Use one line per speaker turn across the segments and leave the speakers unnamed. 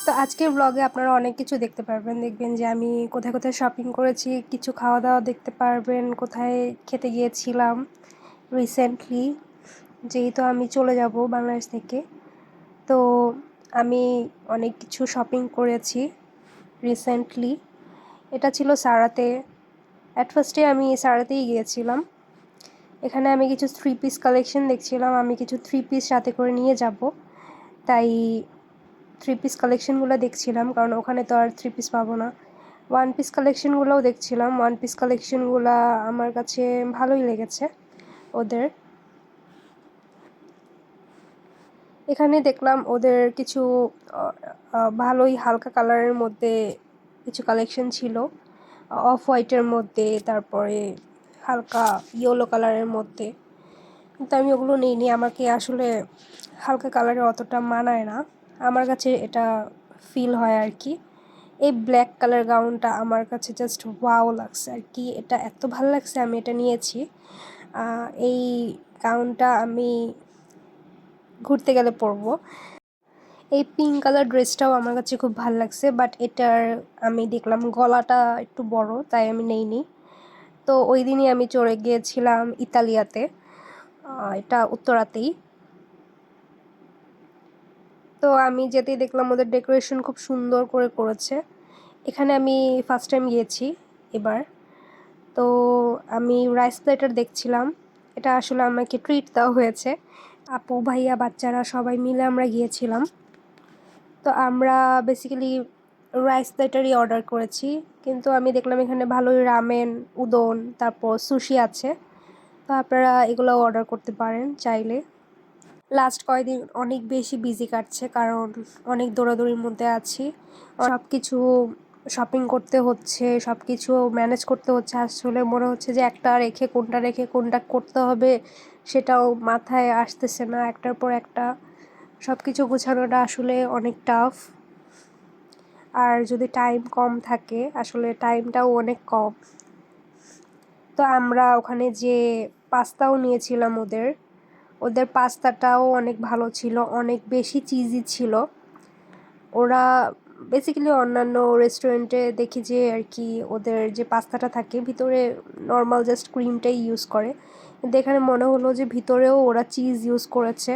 তো আজকের ব্লগে আপনারা অনেক কিছু দেখতে পারবেন। দেখবেন যে আমি কোথায় কোথায় শপিং করেছি, কিছু খাওয়া দাওয়া দেখতে পারবেন, কোথায় খেতে গিয়েছিলাম রিসেন্টলি, যেহেতু আমি চলে যাব বাংলাদেশ থেকে। তো আমি অনেক কিছু শপিং করেছি রিসেন্টলি। এটা ছিল সারাতে। অ্যাট ফার্স্টে আমি সারাতেই গিয়েছিলাম। এখানে আমি কিছু 3 পিস কালেকশন দেখছিলাম, আমি কিছু 3 পিস সাথে করে নিয়ে যাব, তাই 3 পিস কালেকশনগুলো দেখছিলাম, কারণ ওখানে তো আর 3 পিস পাবো না। 1 পিস কালেকশনগুলোও দেখছিলাম। 1 পিস কালেকশনগুলো আমার কাছে ভালোই লেগেছে ওদের। এখানে দেখলাম ওদের কিছু ভালোই হালকা কালারের মধ্যে কিছু কালেকশন ছিল, অফ হোয়াইটের মধ্যে, তারপরে হালকা ইয়েলো কালারের মধ্যে। কিন্তু আমি ওগুলো নিইনি, আমাকে আসলে হালকা কালারের অতটা মানায় না, আমার কাছে এটা ফিল হয় আর কি। এই ব্ল্যাক কালার গাউনটা আমার কাছে জাস্ট ওয়াও লাগছে আর কি, এটা এত ভালো লাগছে, আমি এটা নিয়েছি। এই গাউনটা আমি ঘুরতে গেলে পরবো। এই পিঙ্ক কালার ড্রেসটাও আমার কাছে খুব ভালো লাগছে, বাট এটার আমি দেখলাম গলাটা একটু বড়, তাই আমি নেইনি। তো ওই দিনই আমি চলে গিয়েছিলাম ইতালিয়াতে, এটা উত্তরাতেই। তো আমি যেতেই দেখলাম ওদের ডেকোরেশন খুব সুন্দর করে করেছে। এখানে আমি ফার্স্ট টাইম গিয়েছি এবার। তো আমি রাইস প্লেটার দেখছিলাম, এটা আসলে আমাকে ট্রিট দেওয়া হয়েছে। আপু ভাইয়া বাচ্চারা সবাই মিলে আমরা গিয়েছিলাম। তো আমরা বেসিক্যালি রাইস প্লেটারই অর্ডার করেছি, কিন্তু আমি দেখলাম এখানে ভালোই রামেন, উদন, তারপর সুশি আছে। তো আপনারা এগুলো অর্ডার করতে পারেন চাইলে। লাস্ট কয়েকদিন অনেক বেশি বিজি কাটছে, কারণ অনেক দৌড়াদৌড়ির মধ্যে আছি। সব কিছু শপিং করতে হচ্ছে, সব কিছু ম্যানেজ করতে হচ্ছে। আসলে মনে হচ্ছে যে একটা রেখে কোনটা করতে হবে সেটাও মাথায় আসতেছে না, একটার পর একটা সব কিছু গোছানোটা আসলে অনেক টাফ। আর যদি টাইম কম থাকে, আসলে টাইমটাও অনেক কম। তো আমরা ওখানে যে পাস্তাও নিয়েছিলাম ওদের পাস্তাটাও অনেক ভালো ছিল, অনেক বেশি চিজি ছিল। ওরা বেসিক্যালি অন্যান্য রেস্টুরেন্টে দেখি যে আর কি ওদের যে পাস্তাটা থাকে ভিতরে নর্মাল জাস্ট ক্রিমটাই ইউজ করে, কিন্তু এখানে মনে হলো যে ভিতরেও ওরা চিজ ইউজ করেছে।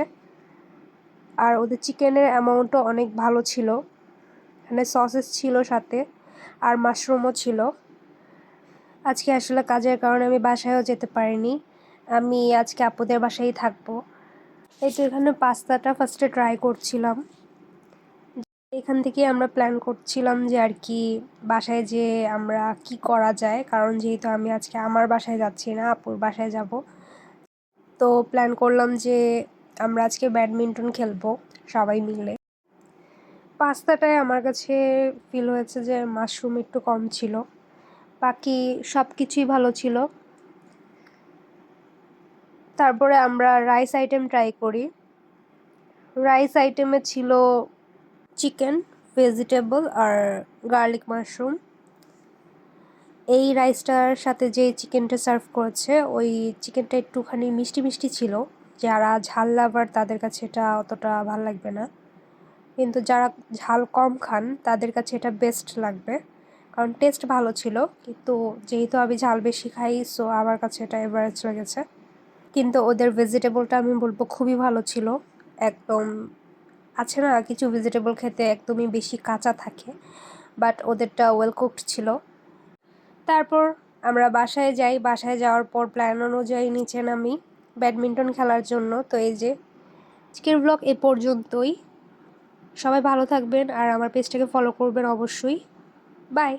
আর ওদের চিকেনের অ্যামাউন্টও অনেক ভালো ছিল, এখানে সসেস ছিল সাথে, আর মাশরুমও ছিল। আজকে আসলে কাজের কারণে আমি বাসায়ও যেতে পারিনি, আমি আজকে আপুদের বাসায় থাকবো। এই তো এখানে পাস্তাটা ফার্স্টে ট্রাই করছিলাম। এখান থেকে আমরা প্ল্যান করছিলাম যে আর কি বাসায় যেয়ে আমরা কি করা যায়, কারণ যেহেতু আমি আজকে আমার বাসায় যাচ্ছি না, আপুর বাসায় যাব। তো প্ল্যান করলাম যে আমরা আজকে ব্যাডমিন্টন খেলবো সবাই মিলে। পাস্তাটায় আমার কাছে ফিল হয়েছে যে মাশরুম একটু কম ছিল, বাকি সব কিছুই ভালো ছিল। তারপরে আমরা রাইস আইটেম ট্রাই করি। রাইস আইটেমে ছিল চিকেন, ভেজিটেবল আর গার্লিক মাশরুম। এই রাইসটার সাথে যে চিকেনটা সার্ভ করেছে ওই চিকেনটা একটুখানি মিষ্টি মিষ্টি ছিল, যারা ঝাল লাভার তাদের কাছে এটা অতটা ভালো লাগবে না, কিন্তু যারা ঝাল কম খান তাদের কাছে এটা বেস্ট লাগবে, কারণ টেস্ট ভালো ছিল। কিন্তু যেহেতু আমি ঝাল বেশি খাই, সো আমার কাছে এটা এভারেজ লেগেছে। কিন্তু ওদের ভেজিটেবলটা আমি বলবো খুবই ভালো ছিল। একদম আছে না কিছু ভেজিটেবল খেতে একদমই বেশি কাঁচা থাকে, বাট ওদেরটা ওয়েল কুকড ছিল। তারপর আমরা বাসায় যাই, বাসায় যাওয়ার পর প্ল্যান অনুযায়ী নিচে নামি ব্যাডমিন্টন খেলার জন্য। তো এই যে আজকের ব্লগ এ পর্যন্তই। সবাই ভালো থাকবেন আর আমার পেজটাকে ফলো করবেন অবশ্যই। বাই।